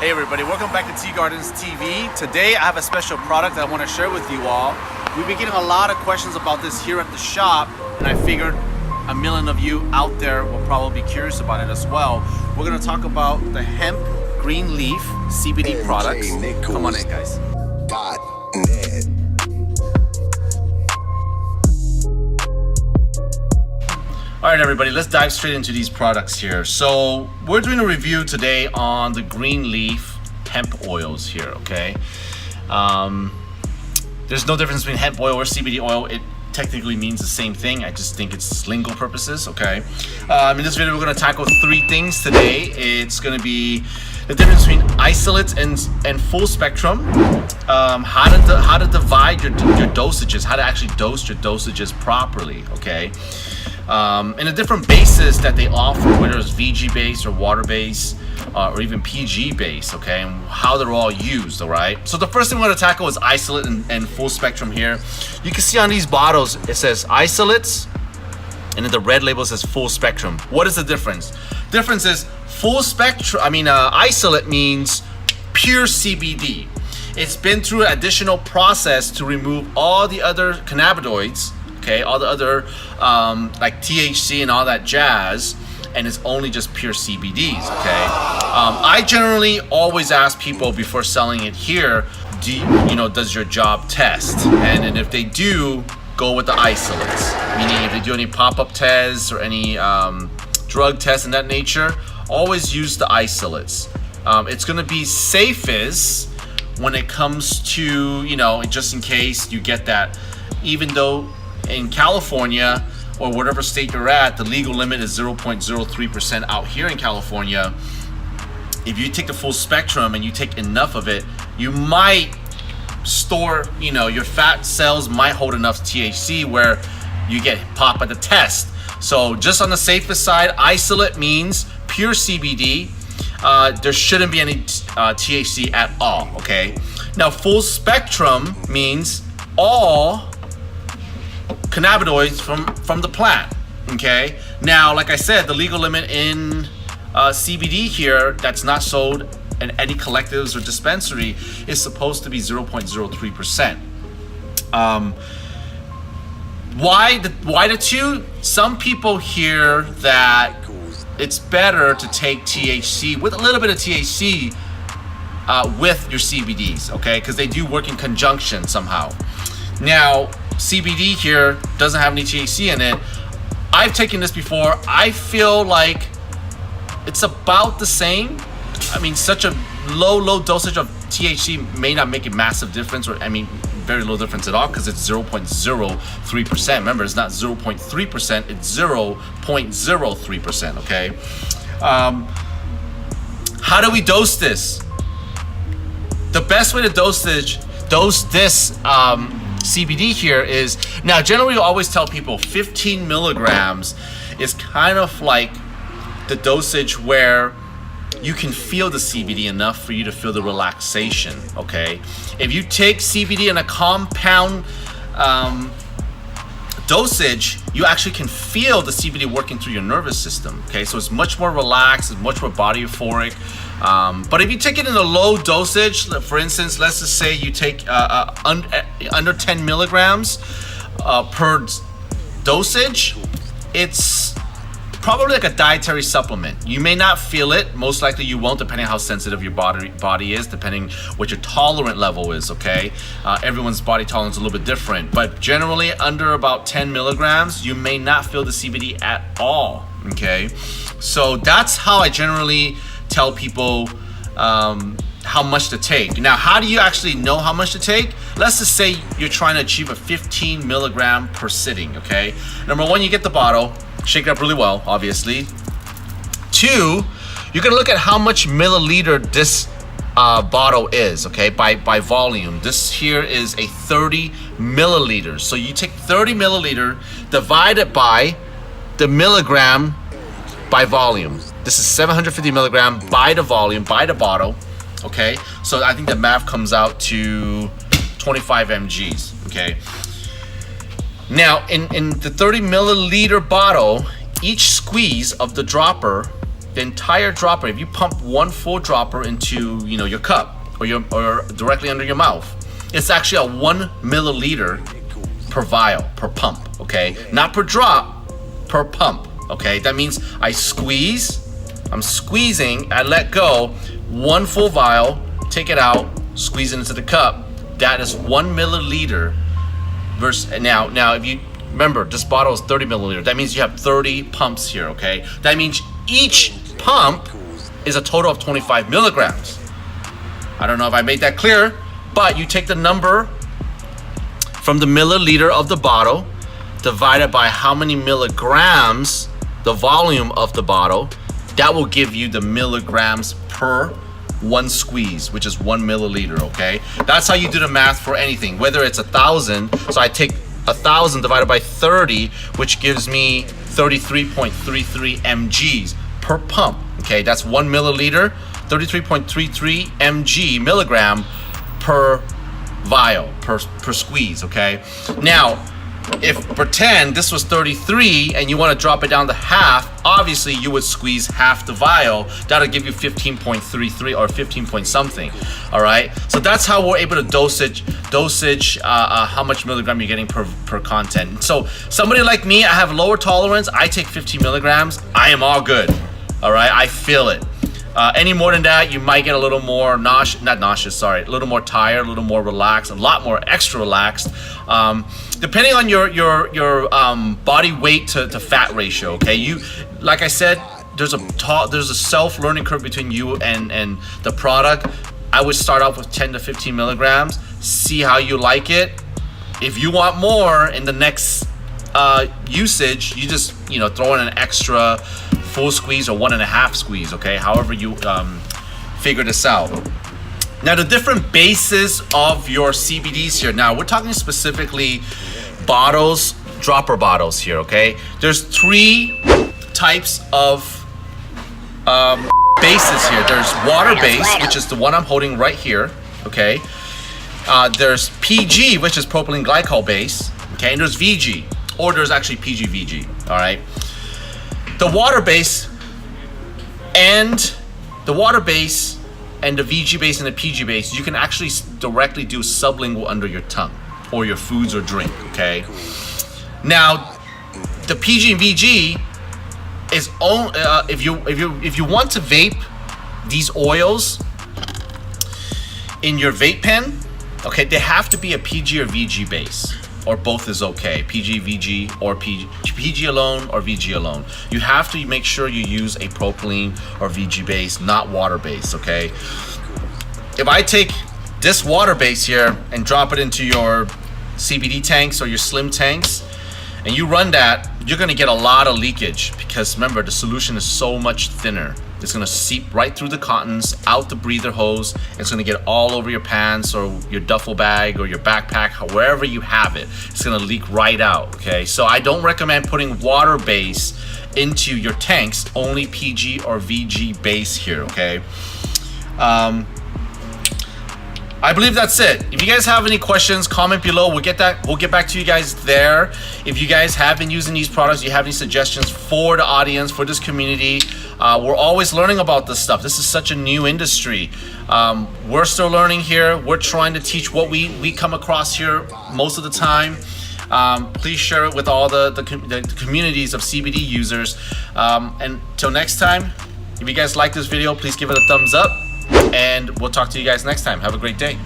Hey everybody, welcome back to Tea Gardens TV. Today I have a special product that I want to share with you all. We've been getting a lot of questions about this here at the shop, and I figured a million of you out there will probably be curious about it as well. We're going to talk about the hemp GreenLeaf CBD products. Come on in, guys. All right, everybody, let's dive straight into these products here. So we're doing a review today on the GreenLeaf hemp oils here, okay? There's no difference between hemp oil or CBD oil. It technically means the same thing. I just think it's lingo purposes, okay? In this video, we're gonna tackle three things today. It's gonna be the difference between isolates and full spectrum, how to divide your dosages, how to actually dose your dosages properly, okay? And the different bases that they offer, whether it's VG base or water base or even PG base, okay, and how they're all used, all right? So the first thing we're going to tackle is isolate and full spectrum here. You can see on these bottles, it says isolates, and then the red label says full spectrum. What is the difference? Difference is full spectrum, isolate means pure CBD. It's been through an additional process to remove all the other cannabinoids, okay, all the other like THC and all that jazz, and it's only just pure CBDs, okay? I generally always ask people before selling it here, does your job test? And if they do, go with the isolates. Meaning if they do any pop-up tests or any drug tests in that nature, always use the isolates. It's gonna be safest when it comes to, just in case you get that, even though in California or whatever state you're at, the legal limit is 0.03% out here in California. If you take the full spectrum and you take enough of it, you might store, your fat cells might hold enough THC where you get pop at the test. So just on the safest side, isolate means pure CBD. There shouldn't be any THC at all, okay? Now full spectrum means all cannabinoids from the plant, okay? Now, like I said, the legal limit in CBD here that's not sold in any collectives or dispensary is supposed to be 0.03%. Why the two? Some people hear that it's better to take THC with a little bit of THC with your CBDs, okay? Because they do work in conjunction somehow. Now, CBD here doesn't have any THC in it. I've taken this before. I feel like it's about the same. Such a low dosage of THC may not make a massive difference, or very low difference at all, because it's 0.03%. Remember, it's not 0.3%, it's 0.03%, okay? How do we dose this? The best way to dose this CBD here is, now generally we always tell people 15 milligrams is kind of like the dosage where you can feel the CBD enough for you to feel the relaxation, okay? If you take CBD in a compound dosage, you actually can feel the CBD working through your nervous system, okay? So it's much more relaxed, it's much more body euphoric. But if you take it in a low dosage, for instance, let's just say you take under 10 milligrams per dosage, it's probably like a dietary supplement. You may not feel it, most likely you won't, depending on how sensitive your body is, depending what your tolerant level is, okay? Everyone's body tolerance is a little bit different, but generally under about 10 milligrams, you may not feel the CBD at all, okay? So that's how I generally tell people how much to take. Now, how do you actually know how much to take? Let's just say you're trying to achieve a 15 milligram per sitting, okay? Number one, you get the bottle, shake it up really well, obviously. Two, you're gonna look at how much milliliter this bottle is, okay, by volume. This here is a 30 milliliters. So you take 30 milliliter, divide it by the milligram by volume. This is 750 milligram by the volume, by the bottle, okay? So I think the math comes out to 25 mgs, okay? Now, in the 30 milliliter bottle, each squeeze of the dropper the entire dropper, if you pump one full dropper into, you know, your cup or directly under your mouth, it's actually a 1 milliliter per vial, per pump, okay? Not per drop, per pump, okay? That means I'm squeezing, I let go, one full vial, take it out, squeeze it into the cup. That is 1 milliliter versus, now if you remember, this bottle is 30 milliliter. That means you have 30 pumps here, okay? That means each pump is a total of 25 milligrams. I don't know if I made that clear, but you take the number from the milliliter of the bottle, divided by how many milligrams, the volume of the bottle, that will give you the milligrams per one squeeze, which is 1 milliliter, okay? That's how you do the math for anything, whether it's 1,000, so I take 1,000 divided by 30, which gives me 33.33 mgs per pump, okay? That's 1 milliliter, 33.33 mg, milligram per vial, per squeeze, okay? Now, if pretend this was 33 and you want to drop it down to half, obviously you would squeeze half the vial. That'll give you 15.33 or 15 point something. All right, so that's how we're able to dosage how much milligram you're getting per content. So somebody like me, I have lower tolerance. I take 15 milligrams. I am all good. All right, I feel it. Any more than that, you might get a little more a little more tired, a little more relaxed, a lot more extra relaxed, depending on your body weight to fat ratio. Okay, you, like I said, there's a self-learning curve between you and the product. I would start off with 10 to 15 milligrams, see how you like it. If you want more in the next usage, you just throw in an extra full squeeze or 1.5 squeeze, okay? However you figure this out. Now, the different bases of your CBDs here. Now, we're talking specifically bottles, dropper bottles here, okay? There's 3 types of bases here. There's water base, which is the one I'm holding right here, okay? There's PG, which is propylene glycol base, okay? And there's VG, or there's actually PG-VG, all right? The water base and the VG base and the PG base, you can actually directly do sublingual under your tongue or your foods or drink, okay? Now, the PG and VG is only if you want to vape these oils in your vape pen, okay, they have to be a PG or VG base. Or both is okay, PG, VG, or PG alone or VG alone. You have to make sure you use a propylene or VG base, not water base, okay? If I take this water base here and drop it into your CBD tanks or your slim tanks, and you run that, you're gonna get a lot of leakage because remember, the solution is so much thinner. It's gonna seep right through the cottons, out the breather hose. It's gonna get all over your pants or your duffel bag or your backpack, wherever you have it. It's gonna leak right out, okay? So I don't recommend putting water base into your tanks, only PG or VG base here, okay? I believe that's it. If you guys have any questions, comment below. We'll get back to you guys there. If you guys have been using these products, you have any suggestions for the audience, for this community, we're always learning about this stuff. This is such a new industry. We're still learning here. We're trying to teach what we come across here most of the time. Please share it with all the communities of CBD users. And till next time, if you guys like this video, please give it a thumbs up. And we'll talk to you guys next time. Have a great day.